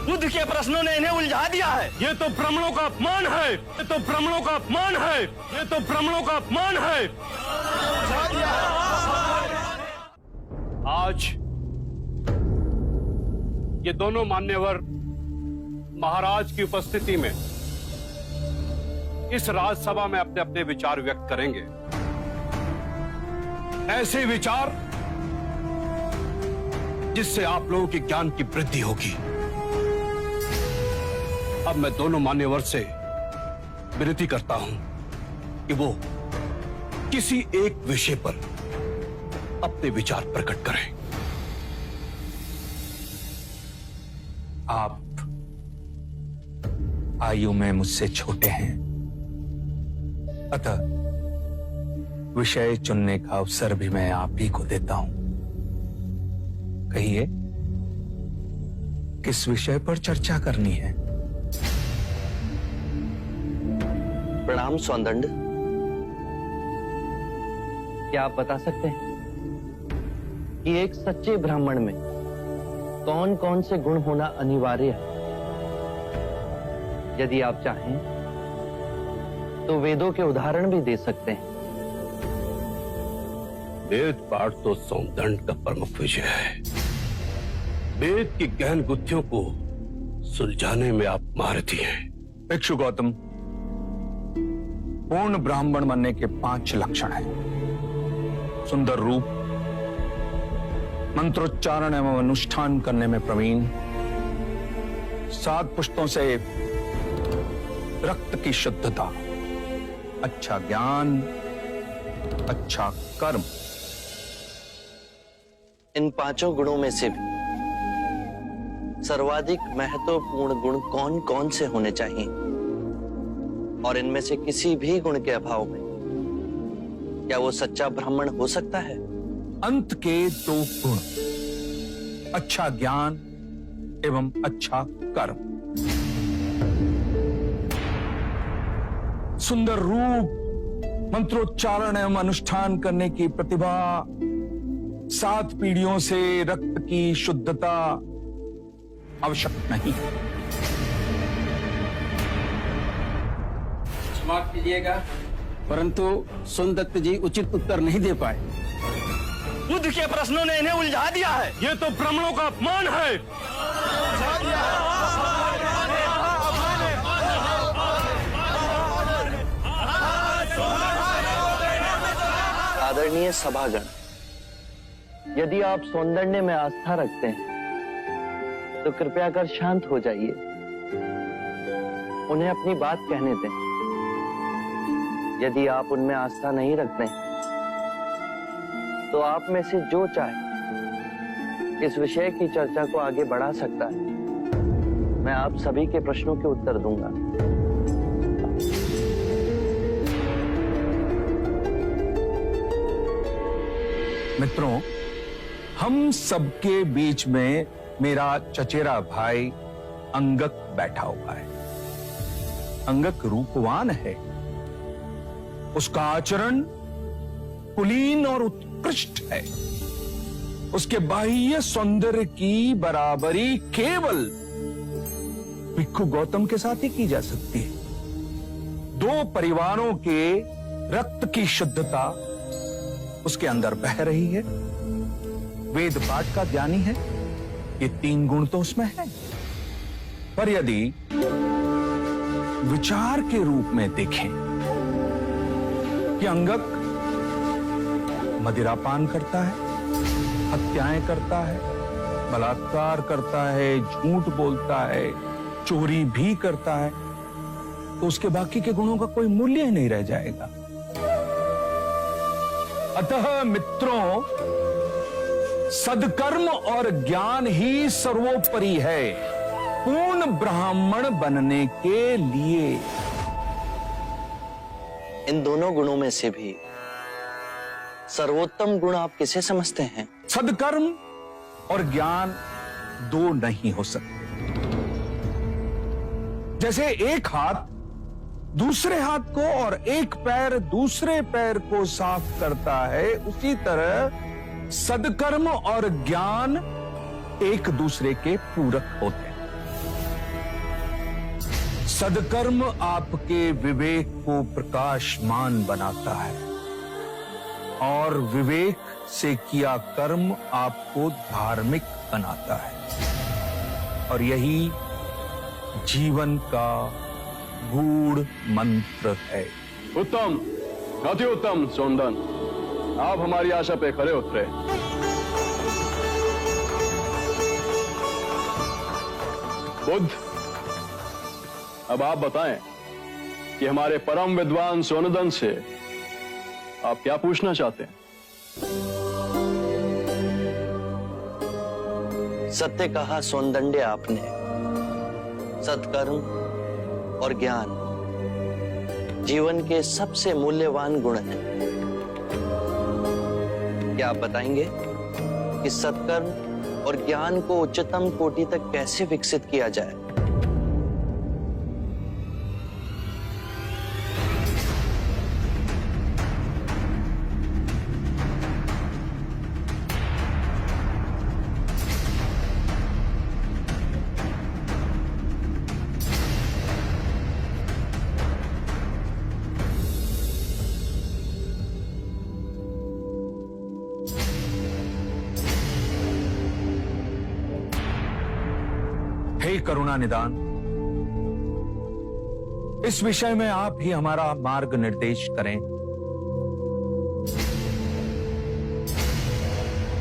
बुद्ध के प्रश्नों ने इन्हें उलझा दिया है। ये तो ब्राह्मणों का अपमान है, ये तो ब्राह्मणों का अपमान है, ये तो ब्राह्मणों का अपमान है। आज ये दोनों मान्यवर महाराज की उपस्थिति में इस राजसभा में अपने अपने विचार व्यक्त करेंगे। ऐसे विचार जिससे आप लोगों के ज्ञान की वृद्धि होगी। अब मैं दोनों मान्यवर से विनती करता हूं कि वो किसी एक विषय पर अपने विचार प्रकट करें। आप आयु में मुझसे छोटे हैं, अतः विषय चुनने का अवसर भी मैं आप ही को देता हूं। कहिए, किस विषय पर चर्चा करनी है? प्रणाम सौंदंड। क्या आप बता सकते हैं कि एक सच्चे ब्राह्मण में कौन कौन से गुण होना अनिवार्य है? यदि आप चाहें तो वेदों के उदाहरण भी दे सकते हैं। वेद पाठ तो सौंदंड का प्रमुख विषय है। वेद की गहन गुत्थियों को सुलझाने में आप महारथी हैं। भिक्षु गौतम, पूर्ण ब्राह्मण बनने के 5 लक्षण हैं। सुंदर रूप, मंत्रोच्चारण एवं अनुष्ठान करने में प्रवीण, 7 पुष्टों से रक्त की शुद्धता, अच्छा ज्ञान, अच्छा कर्म। इन 5 गुणों में से भी सर्वाधिक महत्वपूर्ण गुण कौन कौन से होने चाहिए? और इनमें से किसी भी गुण के अभाव में क्या वो सच्चा ब्राह्मण हो सकता है? अंत के 2 गुण, अच्छा ज्ञान एवं अच्छा कर्म। सुंदर रूप, मंत्रोच्चारण एवं अनुष्ठान करने की प्रतिभा, 7 पीढ़ियों से रक्त की शुद्धता आवश्यक नहीं। क्षमा कीजिएगा, परंतु सोनदत्त जी उचित उत्तर नहीं दे पाए। बुद्ध के प्रश्नों ने इन्हें उलझा दिया है। ये तो ब्राह्मणों का अपमान है। आदरणीय सभागण, यदि आप सौंदर्य में आस्था रखते हैं तो कृपया कर शांत हो जाइए। उन्हें अपनी बात कहने दें। यदि आप उनमें आस्था नहीं रखते तो आप में से जो चाहे इस विषय की चर्चा को आगे बढ़ा सकता है। मैं आप सभी के प्रश्नों के उत्तर दूंगा। मित्रों, हम सबके बीच में मेरा चचेरा भाई अंगक बैठा हुआ है। अंगक रूपवान है, उसका आचरण कुलीन और उत्कृष्ट है। उसके बाह्य सौंदर्य की बराबरी केवल भिक्षु गौतम के साथ ही की जा सकती है। 2 परिवारों के रक्त की शुद्धता उसके अंदर बह रही है। वेद पाठ का ज्ञानी है, ये 3 गुण तो उसमें है। पर यदि विचार के रूप में देखें कि अंगक मदिरापान करता है, हत्याएं करता है, बलात्कार करता है, झूठ बोलता है, चोरी भी करता है, तो उसके बाकी के गुणों का कोई मूल्य ही नहीं रह जाएगा। अतः मित्रों, सदकर्म और ज्ञान ही सर्वोपरि है पूर्ण ब्राह्मण बनने के लिए। इन दोनों गुणों में से भी सर्वोत्तम गुण आप किसे समझते हैं? सदकर्म और ज्ञान 2 नहीं हो सकते। जैसे एक हाथ दूसरे हाथ को और एक पैर दूसरे पैर को साफ करता है, उसी तरह सदकर्म और ज्ञान एक दूसरे के पूरक होते हैं। सदकर्म आपके विवेक को प्रकाशमान बनाता है और विवेक से किया कर्म आपको धार्मिक बनाता है और यही जीवन का गूढ़ मंत्र है। उत्तम, अति उत्तम सोनदन, आप हमारी आशा पे खरे उतरे। बुद्ध, अब आप बताएं कि हमारे परम विद्वान सोनदन से आप क्या पूछना चाहते हैं? सत्य कहा सौंदंड्य आपने। सत्कर्म और ज्ञान जीवन के सबसे मूल्यवान गुण हैं। क्या आप बताएंगे कि सत्कर्म और ज्ञान को उच्चतम कोटि तक कैसे विकसित किया जाए? हे करुणा निदान, इस विषय में आप ही हमारा मार्ग निर्देश करें।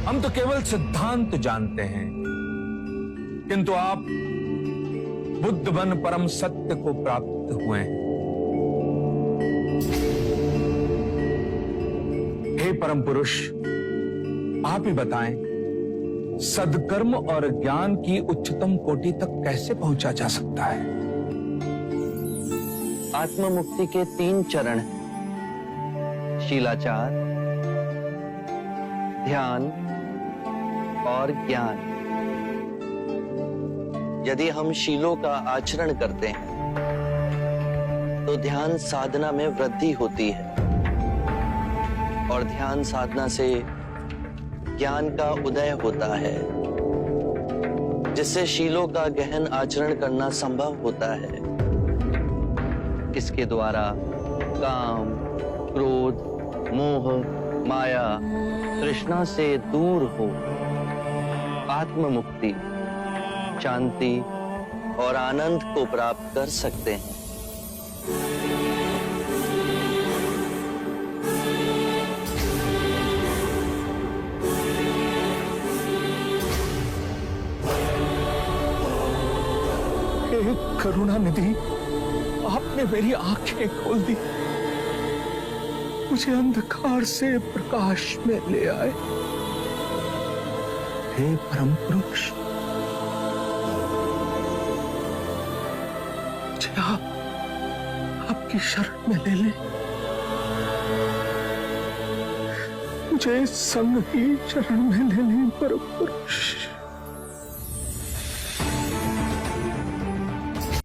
हम तो केवल सिद्धांत जानते हैं, किंतु आप बुद्ध बन परम सत्य को प्राप्त हुए हैं। हे परम पुरुष, आप ही बताएं, सदकर्म और ज्ञान की उच्चतम कोटि तक कैसे पहुंचा जा सकता है? आत्म मुक्ति के 3 चरण हैं: शीलाचार, ध्यान और ज्ञान। यदि हम शीलों का आचरण करते हैं तो ध्यान साधना में वृद्धि होती है और ध्यान साधना से ज्ञान का उदय होता है, जिससे शीलों का गहन आचरण करना संभव होता है। इसके द्वारा काम, क्रोध, मोह, माया, तृष्णा से दूर हो आत्म मुक्ति, शांति और आनंद को प्राप्त कर सकते हैं। हे करुणा निधि, आपने मेरी आंखें खोल दी, मुझे अंधकार से प्रकाश में ले आए। हे परम पुरुष, मुझे आपकी शरण में ले ले, मुझे संग ही शरण में ले ले परम पुरुष।